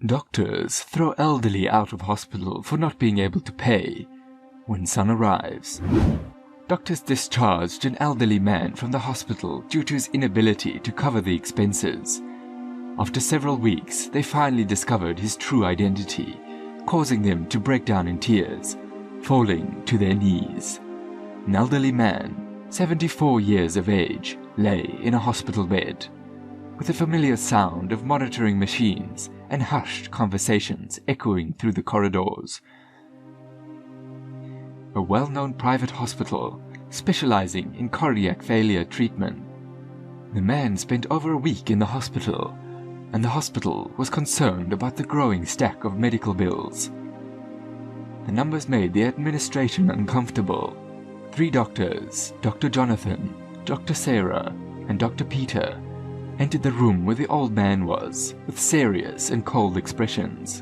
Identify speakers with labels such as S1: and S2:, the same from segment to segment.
S1: Doctors throw elderly out of hospital for not being able to pay. When son arrives. Doctors discharged an elderly man from the hospital due to his inability to cover the expenses. After several weeks, they finally discovered his true identity, causing them to break down in tears, falling to their knees. An elderly man, 74 years of age, lay in a hospital bed, with the familiar sound of monitoring machines and hushed conversations echoing through the corridors. A well-known private hospital specializing in cardiac failure treatment. The man spent over a week in the hospital, and the hospital was concerned about the growing stack of medical bills. The numbers made the administration uncomfortable. 3 doctors, Dr. Jonathan, Dr. Sarah, and Dr. Peter, entered the room where the old man was, with serious and cold expressions.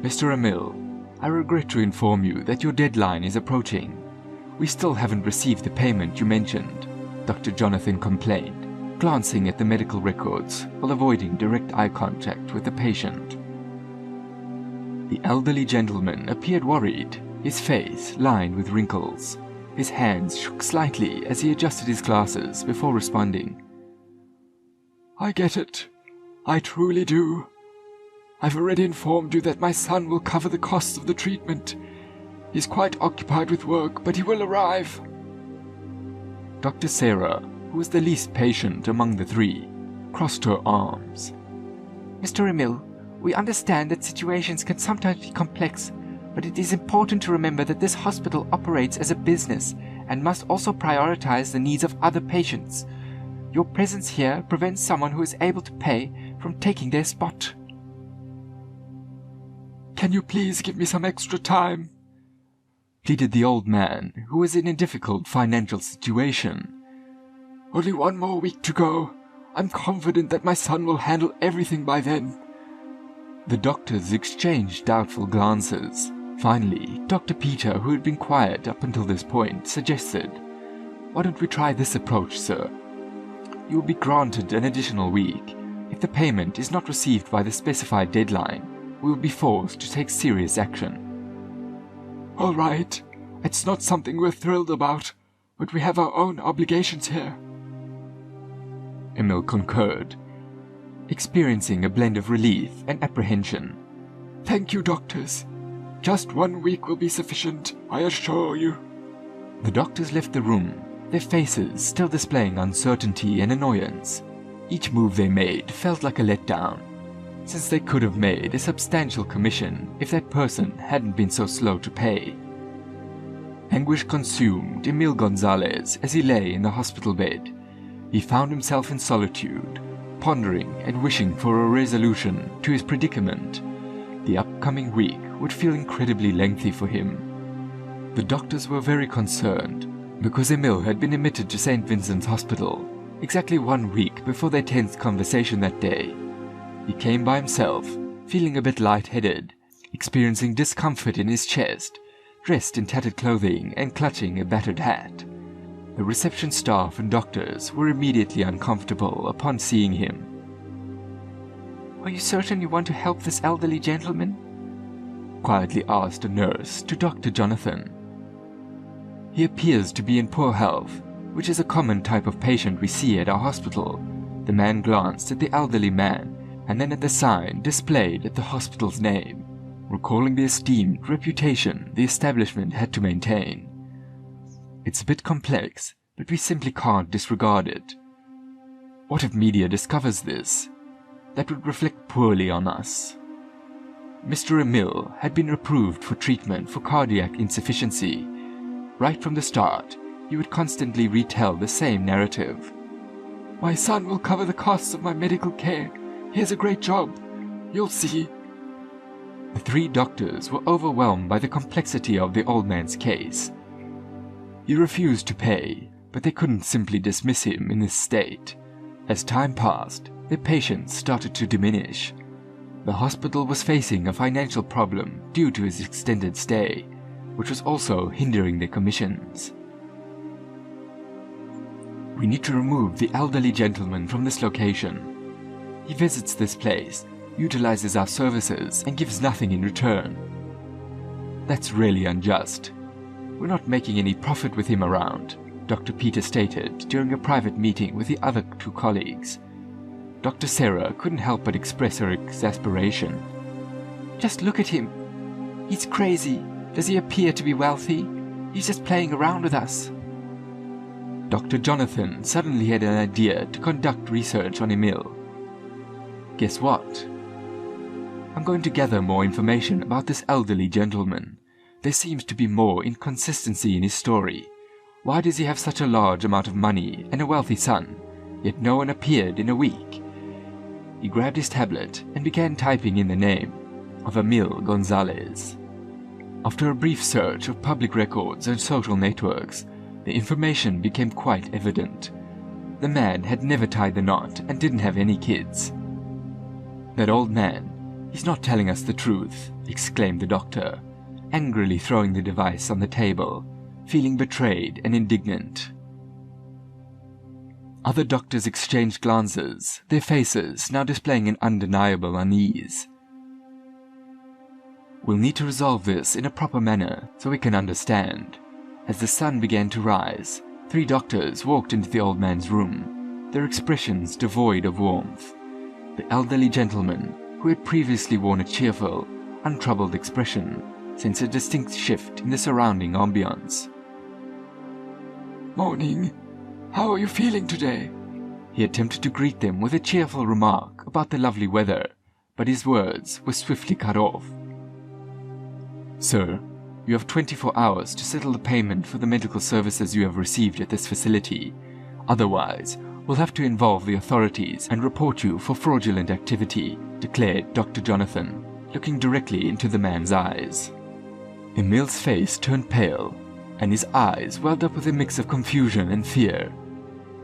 S1: "Mr. Emil, I regret to inform you that your deadline is approaching. We still haven't received the payment you mentioned," Dr. Jonathan complained, glancing at the medical records while avoiding direct eye contact with the patient. The elderly gentleman appeared worried, his face lined with wrinkles. His hands shook slightly as he adjusted his glasses before responding. "I get it. I truly do. I've already informed you that my son will cover the costs of the treatment. He's quite occupied with work, but he will arrive." Dr. Sarah, who was the least patient among the 3, crossed her arms.
S2: "Mr. Emil, we understand that situations can sometimes be complex, but it is important to remember that this hospital operates as a business and must also prioritize the needs of other patients. Your presence here prevents someone who is able to pay from taking their spot."
S1: "Can you please give me some extra time?" pleaded the old man, who was in a difficult financial situation. "Only 1 more week to go. I'm confident that my son will handle everything by then." The doctors exchanged doubtful glances. Finally, Dr. Peter, who had been quiet up until this point, suggested, "Why don't we try this approach, sir? You will be granted an additional week. If the payment is not received by the specified deadline, we will be forced to take serious action." "All right. It's not something we're thrilled about, but we have our own obligations here." Emil concurred, experiencing a blend of relief and apprehension. "Thank you, doctors. Just 1 week will be sufficient, I assure you." The doctors left the room, their faces still displaying uncertainty and annoyance. Each move they made felt like a letdown, since they could have made a substantial commission if that person hadn't been so slow to pay. Anguish consumed Emil Gonzalez as he lay in the hospital bed. He found himself in solitude, pondering and wishing for a resolution to his predicament. The upcoming week would feel incredibly lengthy for him. The doctors were very concerned, because Emil had been admitted to St. Vincent's Hospital exactly 1 week before their tense conversation that day. He came by himself, feeling a bit lightheaded, experiencing discomfort in his chest, dressed in tattered clothing and clutching a battered hat. The reception staff and doctors were immediately uncomfortable upon seeing him.
S2: "Are you certain you want to help this elderly gentleman?"
S1: quietly asked a nurse to Dr. Jonathan. "He appears to be in poor health, which is a common type of patient we see at our hospital." The man glanced at the elderly man and then at the sign displayed at the hospital's name, recalling the esteemed reputation the establishment had to maintain. "It's a bit complex, but we simply can't disregard it. What if media discovers this? That would reflect poorly on us." Mr. Emil had been approved for treatment for cardiac insufficiency. Right from the start, he would constantly retell the same narrative. "My son will cover the costs of my medical care. He has a great job. You'll see." The 3 doctors were overwhelmed by the complexity of the old man's case. He refused to pay, but they couldn't simply dismiss him in this state. As time passed, their patients started to diminish. The hospital was facing a financial problem due to his extended stay, which was also hindering their commissions. "We need to remove the elderly gentleman from this location. He visits this place, utilizes our services and gives nothing in return. That's really unjust. We're not making any profit with him around, Dr. Peter stated during a private meeting with the other two colleagues. Dr. Sarah couldn't help but express her exasperation.
S2: Just look at him. He's crazy. Does he appear to be wealthy? He's just playing around with us.
S1: Dr. Jonathan suddenly had an idea to conduct research on Emil. Guess what? I'm going to gather more information about this elderly gentleman. There seems to be more inconsistency in his story. Why does he have such a large amount of money and a wealthy son, yet no one appeared in a week? He grabbed his tablet and began typing in the name of Emil Gonzalez. After a brief search of public records and social networks, the information became quite evident. The man had never tied the knot and didn't have any kids. That old man, he's not telling us the truth, exclaimed the doctor, angrily throwing the device on the table, feeling betrayed and indignant. Other doctors exchanged glances, their faces now displaying an undeniable unease. We'll need to resolve this in a proper manner so we can understand. As the sun began to rise, 3 doctors walked into the old man's room, their expressions devoid of warmth. The elderly gentleman, who had previously worn a cheerful, untroubled expression, sensed a distinct shift in the surrounding ambience.
S3: "Morning. How are you feeling today?"
S1: He attempted to greet them with a cheerful remark about the lovely weather, but his words were swiftly cut off. "Sir, you have 24 hours to settle the payment for the medical services you have received at this facility. Otherwise, we'll have to involve the authorities and report you for fraudulent activity," declared Dr. Jonathan, looking directly into the man's eyes. Emil's face turned pale, and his eyes welled up with a mix of confusion and fear.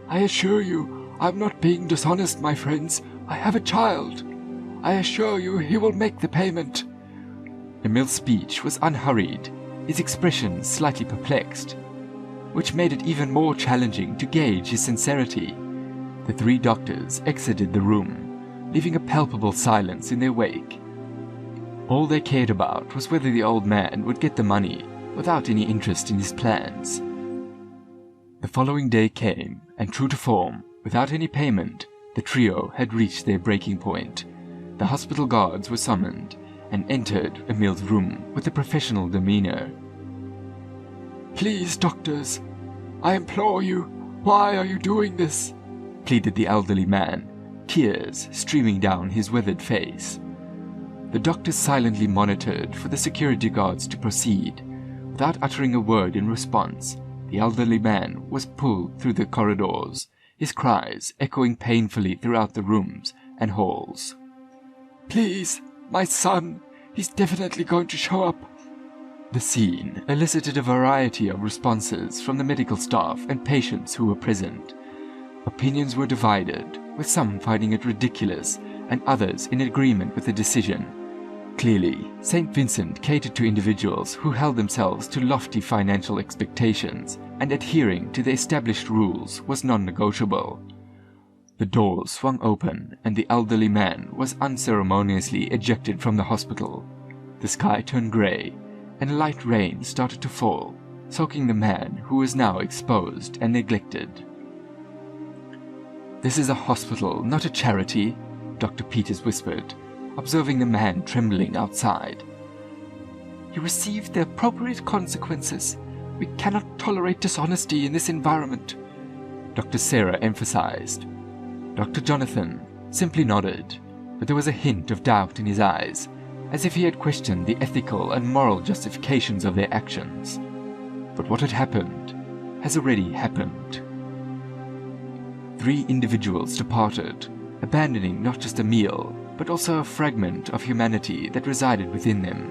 S3: "I assure you, I'm not being dishonest, my friends. I have a child. I assure you he will make the payment."
S1: Emil's speech was unhurried, his expression slightly perplexed, which made it even more challenging to gauge his sincerity. The 3 doctors exited the room, leaving a palpable silence in their wake. All they cared about was whether the old man would get the money, without any interest in his plans. The following day came, and true to form, without any payment, the trio had reached their breaking point. The hospital guards were summoned, and entered Emil's room with a professional demeanor.
S3: "Please, doctors, I implore you, why are you doing this?"
S1: pleaded the elderly man, tears streaming down his withered face. The doctors silently monitored for the security guards to proceed. Without uttering a word in response, the elderly man was pulled through the corridors, his cries echoing painfully throughout the rooms and halls.
S3: "Please, my son, he's definitely going to show up."
S1: The scene elicited a variety of responses from the medical staff and patients who were present. Opinions were divided, with some finding it ridiculous and others in agreement with the decision. Clearly, St. Vincent catered to individuals who held themselves to lofty financial expectations, and adhering to the established rules was non-negotiable. The doors swung open, and the elderly man was unceremoniously ejected from the hospital. The sky turned grey, and light rain started to fall, soaking the man who was now exposed and neglected. "This is a hospital, not a charity," Dr. Peters whispered, observing the man trembling outside.
S2: "You received the appropriate consequences. We cannot tolerate dishonesty in this environment,"
S1: Dr. Sarah emphasized. Dr. Jonathan simply nodded, but there was a hint of doubt in his eyes, as if he had questioned the ethical and moral justifications of their actions. But what had happened has already happened. 3 individuals departed, abandoning not just Emil, but also a fragment of humanity that resided within them.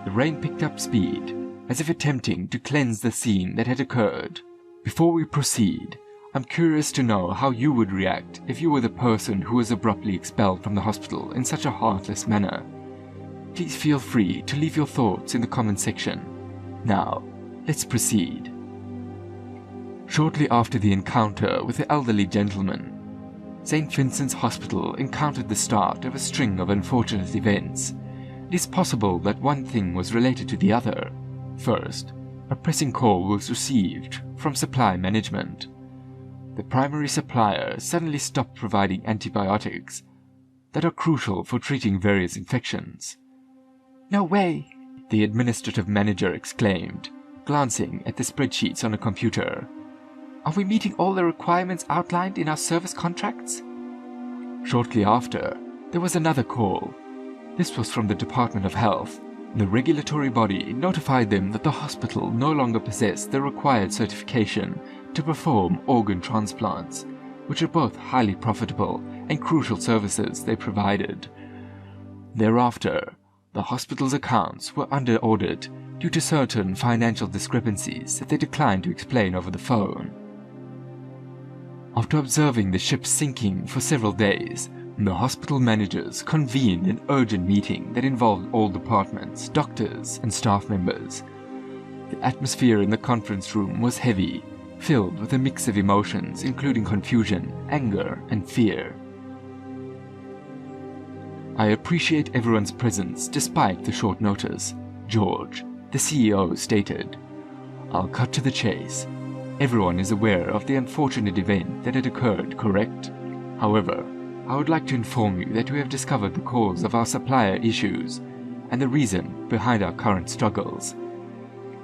S1: The rain picked up speed, as if attempting to cleanse the scene that had occurred. Before we proceed, I'm curious to know how you would react if you were the person who was abruptly expelled from the hospital in such a heartless manner. Please feel free to leave your thoughts in the comment section. Now, let's proceed. Shortly after the encounter with the elderly gentleman, St. Vincent's Hospital encountered the start of a string of unfortunate events. It is possible that one thing was related to the other. First, a pressing call was received from supply management. The primary supplier suddenly stopped providing antibiotics that are crucial for treating various infections.
S2: "No way!"
S1: the administrative manager exclaimed, glancing at the spreadsheets on a computer.
S2: "Are we meeting all the requirements outlined in our service contracts?"
S1: Shortly after, there was another call. This was from the Department of Health. The regulatory body notified them that the hospital no longer possessed the required certification to perform organ transplants, which are both highly profitable and crucial services they provided. Thereafter, the hospital's accounts were under audit due to certain financial discrepancies that they declined to explain over the phone. After observing the ship sinking for several days, the hospital managers convened an urgent meeting that involved all departments, doctors, and staff members. The atmosphere in the conference room was heavy, filled with a mix of emotions including confusion, anger, and fear. "I appreciate everyone's presence despite the short notice," George, the CEO, stated. "I'll cut to the chase. Everyone is aware of the unfortunate event that had occurred, correct? However, I would like to inform you that we have discovered the cause of our supplier issues and the reason behind our current struggles."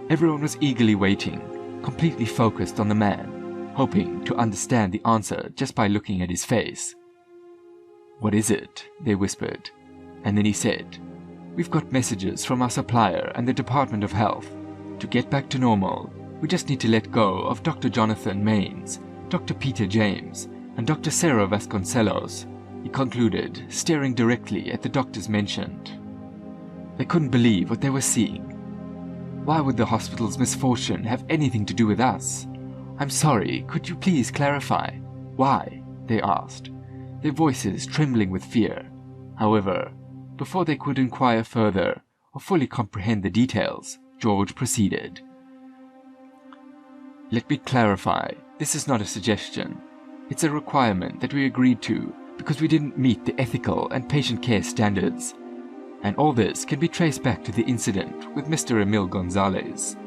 S1: Everyone was eagerly waiting, completely focused on the man, hoping to understand the answer just by looking at his face. "What is it?" they whispered, and then he said, "We've got messages from our supplier and the Department of Health. To get back to normal, we just need to let go of Dr. Jonathan Maines, Dr. Peter James, and Dr. Sarah Vasconcelos," he concluded, staring directly at the doctors mentioned. They couldn't believe what they were seeing. Why would the hospital's misfortune have anything to do with us? "I'm sorry, could you please clarify? Why?" they asked, their voices trembling with fear. However, before they could inquire further or fully comprehend the details, George proceeded. "Let me clarify, this is not a suggestion. It's a requirement that we agreed to because we didn't meet the ethical and patient care standards. And all this can be traced back to the incident with Mr. Emil Gonzalez."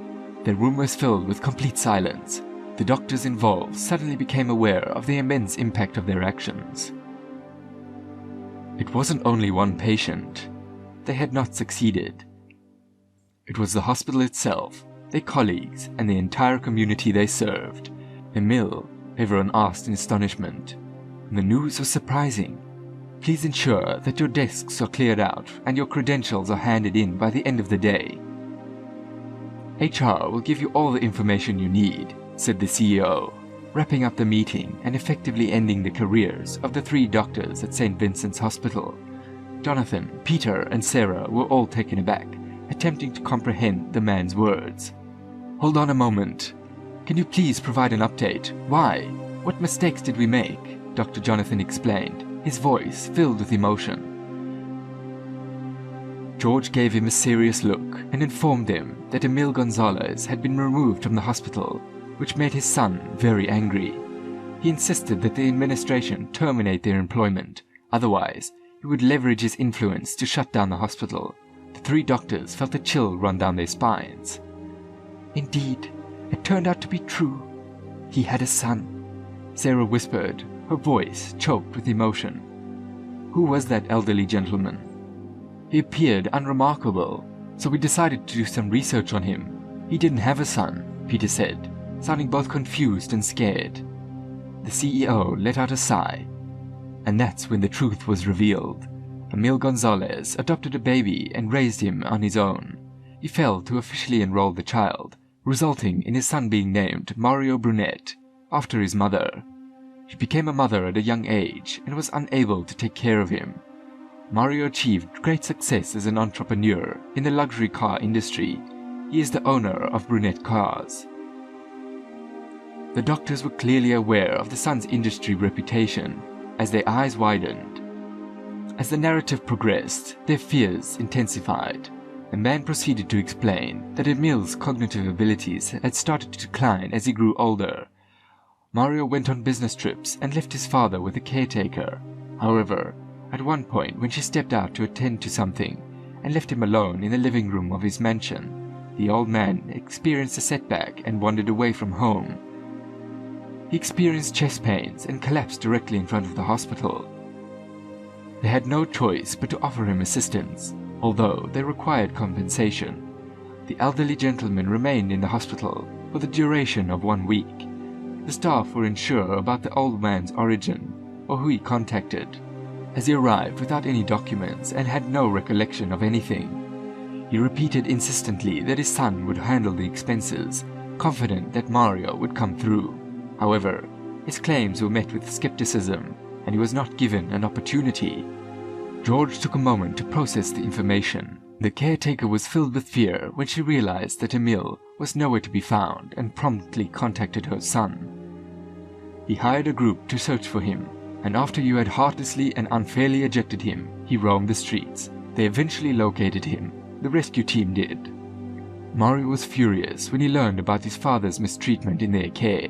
S1: The room was filled with complete silence. The doctors involved suddenly became aware of the immense impact of their actions. It wasn't only one patient. They had not succeeded. It was the hospital itself, their colleagues, and the entire community they served. "Emil," everyone asked in astonishment. The news was surprising. "Please ensure that your desks are cleared out and your credentials are handed in by the end of the day. HR will give you all the information you need," said the CEO, wrapping up the meeting and effectively ending the careers of the 3 doctors at St. Vincent's Hospital. Jonathan, Peter, and Sarah were all taken aback, attempting to comprehend the man's words. "Hold on a moment. Can you please provide an update? Why? What mistakes did we make?" Dr. Jonathan explained, his voice filled with emotion. George gave him a serious look and informed him that Emil Gonzalez had been removed from the hospital, which made his son very angry. He insisted that the administration terminate their employment, otherwise he would leverage his influence to shut down the hospital. The 3 doctors felt a chill run down their spines. "Indeed, it turned out to be true. He had a son," Sarah whispered, her voice choked with emotion. "Who was that elderly gentleman?" "He appeared unremarkable, so we decided to do some research on him. He didn't have a son," Peter said, sounding both confused and scared. The CEO let out a sigh, and that's when the truth was revealed. Emil Gonzalez adopted a baby and raised him on his own. He failed to officially enroll the child, resulting in his son being named Mario Brunette, after his mother. She became a mother at a young age and was unable to take care of him. Mario achieved great success as an entrepreneur in the luxury car industry. He is the owner of Brunette Cars. The doctors were clearly aware of the son's industry reputation as their eyes widened. As the narrative progressed, their fears intensified. The man proceeded to explain that Emil's cognitive abilities had started to decline as he grew older. Mario went on business trips and left his father with a caretaker. However, at one point when she stepped out to attend to something and left him alone in the living room of his mansion, the old man experienced a setback and wandered away from home. He experienced chest pains and collapsed directly in front of the hospital. They had no choice but to offer him assistance, although they required compensation. The elderly gentleman remained in the hospital for the duration of 1 week. The staff were unsure about the old man's origin or who he contacted, as he arrived without any documents and had no recollection of anything. He repeated insistently that his son would handle the expenses, confident that Mario would come through. However, his claims were met with skepticism, and he was not given an opportunity. George took a moment to process the information. The caretaker was filled with fear when she realized that Emil was nowhere to be found and promptly contacted her son. He hired a group to search for him, and after you had heartlessly and unfairly ejected him, he roamed the streets. They eventually located him. The rescue team did. Mario was furious when he learned about his father's mistreatment in their care.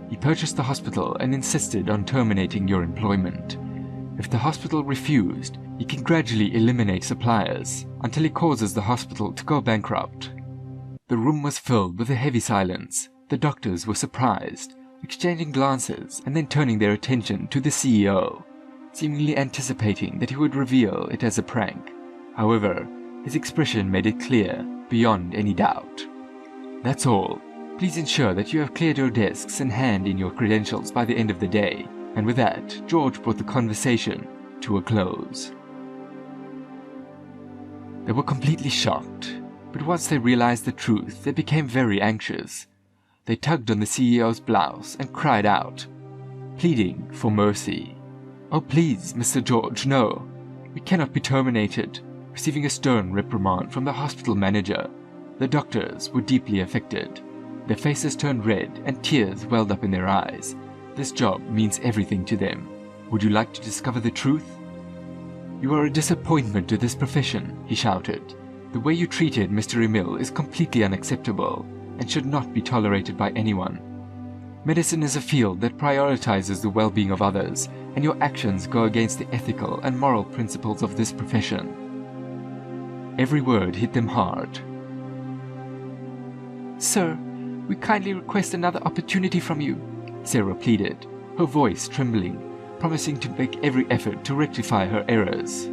S1: He purchased the hospital and insisted on terminating your employment. If the hospital refused, he can gradually eliminate suppliers until he causes the hospital to go bankrupt. The room was filled with a heavy silence. The doctors were surprised, exchanging glances and then turning their attention to the CEO, seemingly anticipating that he would reveal it as a prank. However, his expression made it clear, beyond any doubt. That's all. Please ensure that you have cleared your desks and hand in your credentials by the end of the day. And with that, George brought the conversation to a close. They were completely shocked, but once they realized the truth, they became very anxious. They tugged on the CEO's blouse and cried out, pleading for mercy. "Oh please, Mr. George, no. We cannot be terminated." Receiving a stern reprimand from the hospital manager, the doctors were deeply affected. Their faces turned red and tears welled up in their eyes. This job means everything to them. Would you like to discover the truth? "You are a disappointment to this profession," he shouted. "The way you treated Mr. Emil is completely unacceptable and should not be tolerated by anyone. Medicine is a field that prioritizes the well-being of others, and your actions go against the ethical and moral principles of this profession." Every word hit them hard. "Sir, we kindly request another opportunity from you," Sarah pleaded, her voice trembling, promising to make every effort to rectify her errors.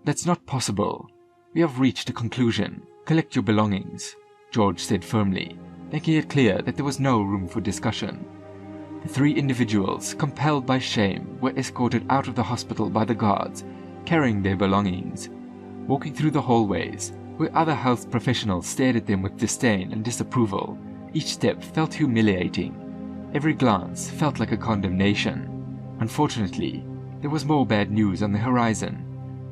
S1: "That's not possible. We have reached a conclusion. Collect your belongings," George said firmly, making it clear that there was no room for discussion. The three individuals, compelled by shame, were escorted out of the hospital by the guards, carrying their belongings. Walking through the hallways, where other health professionals stared at them with disdain and disapproval, each step felt humiliating. Every glance felt like a condemnation. Unfortunately, there was more bad news on the horizon.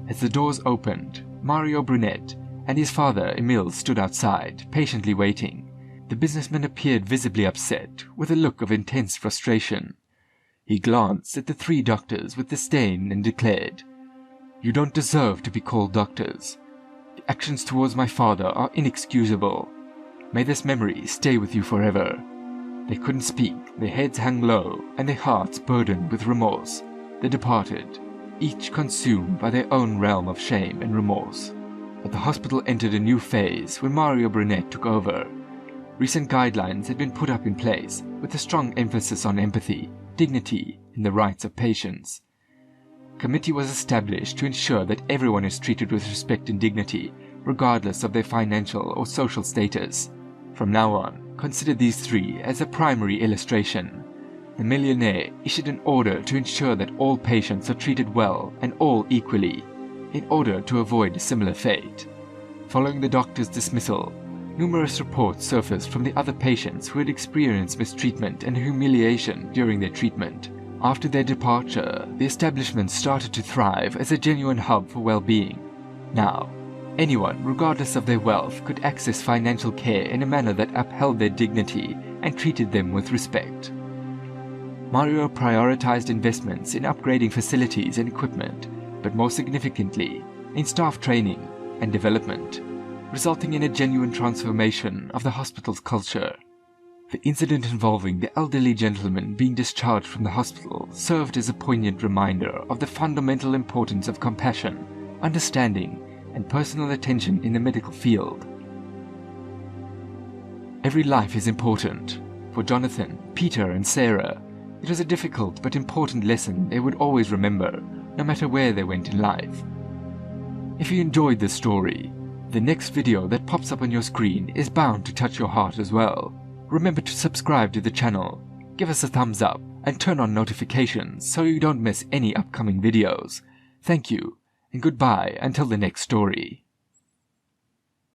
S1: As the doors opened, Mario Brunette and his father Emil stood outside, patiently waiting. The businessman appeared visibly upset, with a look of intense frustration. He glanced at the three doctors with disdain and declared, "You don't deserve to be called doctors. The actions towards my father are inexcusable. May this memory stay with you forever." They couldn't speak, their heads hung low, and their hearts burdened with remorse. They departed, each consumed by their own realm of shame and remorse. But the hospital entered a new phase when Mario Brunette took over. Recent guidelines had been put up in place, with a strong emphasis on empathy, dignity, and the rights of patients. A committee was established to ensure that everyone is treated with respect and dignity, regardless of their financial or social status. From now on, consider these three as a primary illustration. The millionaire issued an order to ensure that all patients are treated well and all equally, in order to avoid a similar fate. Following the doctor's dismissal, numerous reports surfaced from the other patients who had experienced mistreatment and humiliation during their treatment. After their departure, the establishment started to thrive as a genuine hub for well-being. Now, anyone, regardless of their wealth, could access financial care in a manner that upheld their dignity and treated them with respect. Mario prioritized investments in upgrading facilities and equipment, but more significantly, in staff training and development, resulting in a genuine transformation of the hospital's culture. The incident involving the elderly gentleman being discharged from the hospital served as a poignant reminder of the fundamental importance of compassion, understanding, and personal attention in the medical field. Every life is important. For Jonathan, Peter, and Sarah, it was a difficult but important lesson they would always remember, no matter where they went in life. If you enjoyed this story, the next video that pops up on your screen is bound to touch your heart as well. Remember to subscribe to the channel, give us a thumbs up, and turn on notifications so you don't miss any upcoming videos. Thank you, and goodbye until the next story.